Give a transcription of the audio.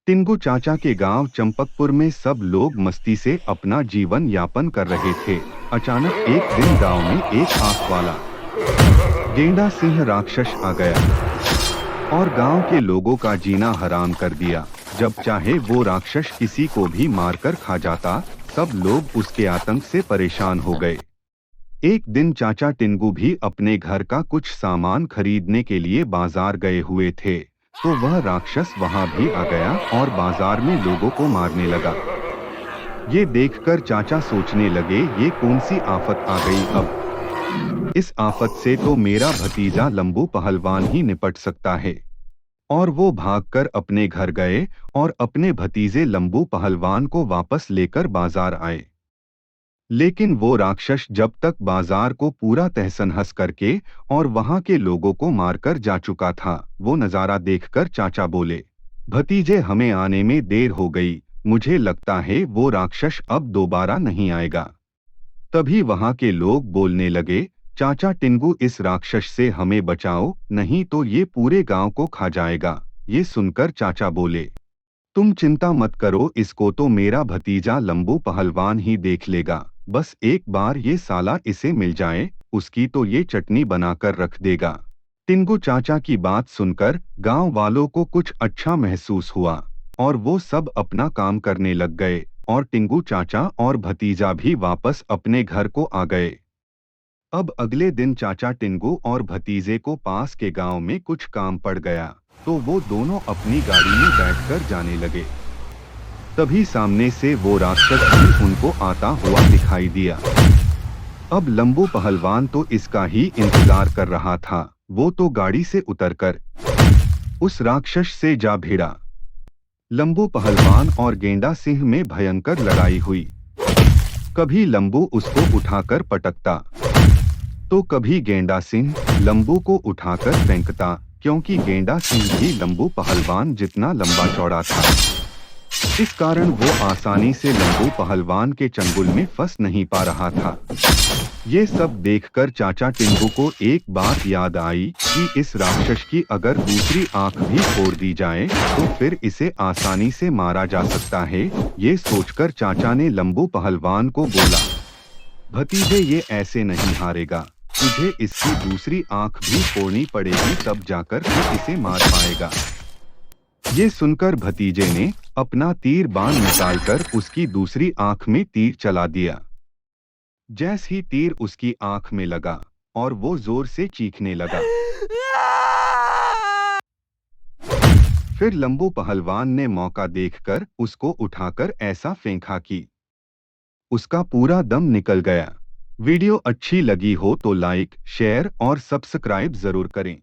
टिंगू चाचा के गांव चंपकपुर में सब लोग मस्ती से अपना जीवन यापन कर रहे थे। अचानक एक दिन गांव में एक आंख वाला गेंडा सिंह राक्षस आ गया और गांव के लोगों का जीना हराम कर दिया। जब चाहे वो राक्षस किसी को भी मारकर खा जाता। सब लोग उसके आतंक से परेशान हो गए। एक दिन चाचा टिंगू भी अपने घर का कुछ सामान खरीदने के लिए बाजार गए हुए थे, तो वह राक्षस वहां भी आ गया और बाजार में लोगों को मारने लगा। ये देखकर चाचा सोचने लगे, ये कौन सी आफत आ गई अब। इस आफत से तो मेरा भतीजा लंबू पहलवान ही निपट सकता है। और वो भागकर अपने घर गए और अपने भतीजे लंबू पहलवान को वापस लेकर बाजार आए। लेकिन वो राक्षस जब तक बाजार को पूरा तहस-नहस करके और वहां के लोगों को मारकर जा चुका था। वो नजारा देखकर चाचा बोले, भतीजे हमें आने में देर हो गई, मुझे लगता है वो राक्षस अब दोबारा नहीं आएगा। तभी वहां के लोग बोलने लगे, चाचा टिंगू इस राक्षस से हमें बचाओ, नहीं तो ये पूरे गांव को खा जाएगा। ये सुनकर चाचा बोले, तुम चिंता मत करो, इसको तो मेरा भतीजा लंबू पहलवान ही देख लेगा। बस एक बार ये साला इसे मिल जाए, उसकी तो ये चटनी बनाकर रख देगा। टिंगू चाचा की बात सुनकर गांव वालों को कुछ अच्छा महसूस हुआ और वो सब अपना काम करने लग गए और टिंगू चाचा और भतीजा भी वापस अपने घर को आ गए। अब अगले दिन चाचा टिंगू और भतीजे को पास के गांव में कुछ काम पड़ गया, तो वो दोनों अपनी गाड़ी में बैठकर जाने लगे। तभी सामने से वो राक्षस भी उनको आता हुआ दिखाई दिया। अब लंबू पहलवान तो इसका ही इंतजार कर रहा था। वो तो गाड़ी से उतरकर उस राक्षस से जा भिड़ा। लंबू पहलवान और गेंडा सिंह में भयंकर लड़ाई हुई। कभी लंबू उसको उठाकर पटकता, तो कभी गेंडा सिंह लंबू को उठाकर फेंकता, क्योंकि गेंडा सिंह भी लंबू पहलवान जितना लंबा चौड़ा था। इस कारण वो आसानी से लंबू पहलवान के चंगुल में फंस नहीं पा रहा था। ये सब देखकर चाचा टिंगू को एक बात याद आई कि इस राक्षस की अगर दूसरी आंख भी फोड़ दी जाए तो फिर इसे आसानी से मारा जा सकता है। ये सोचकर चाचा ने लंबू पहलवान को बोला, भतीजे ये ऐसे नहीं हारेगा, तुझे इसकी दूसरी आंख भी फोड़नी पड़ेगी, तब जाकर तू इसे मार पाएगा। ये सुनकर भतीजे ने अपना तीर बाण निकालकर उसकी दूसरी आंख में तीर चला दिया। जैसे ही तीर उसकी आंख में लगा और वो जोर से चीखने लगा। फिर लंबू पहलवान ने मौका देखकर उसको उठाकर ऐसा फेंका कि उसका पूरा दम निकल गया। वीडियो अच्छी लगी हो तो लाइक, शेयर और सब्सक्राइब जरूर करें।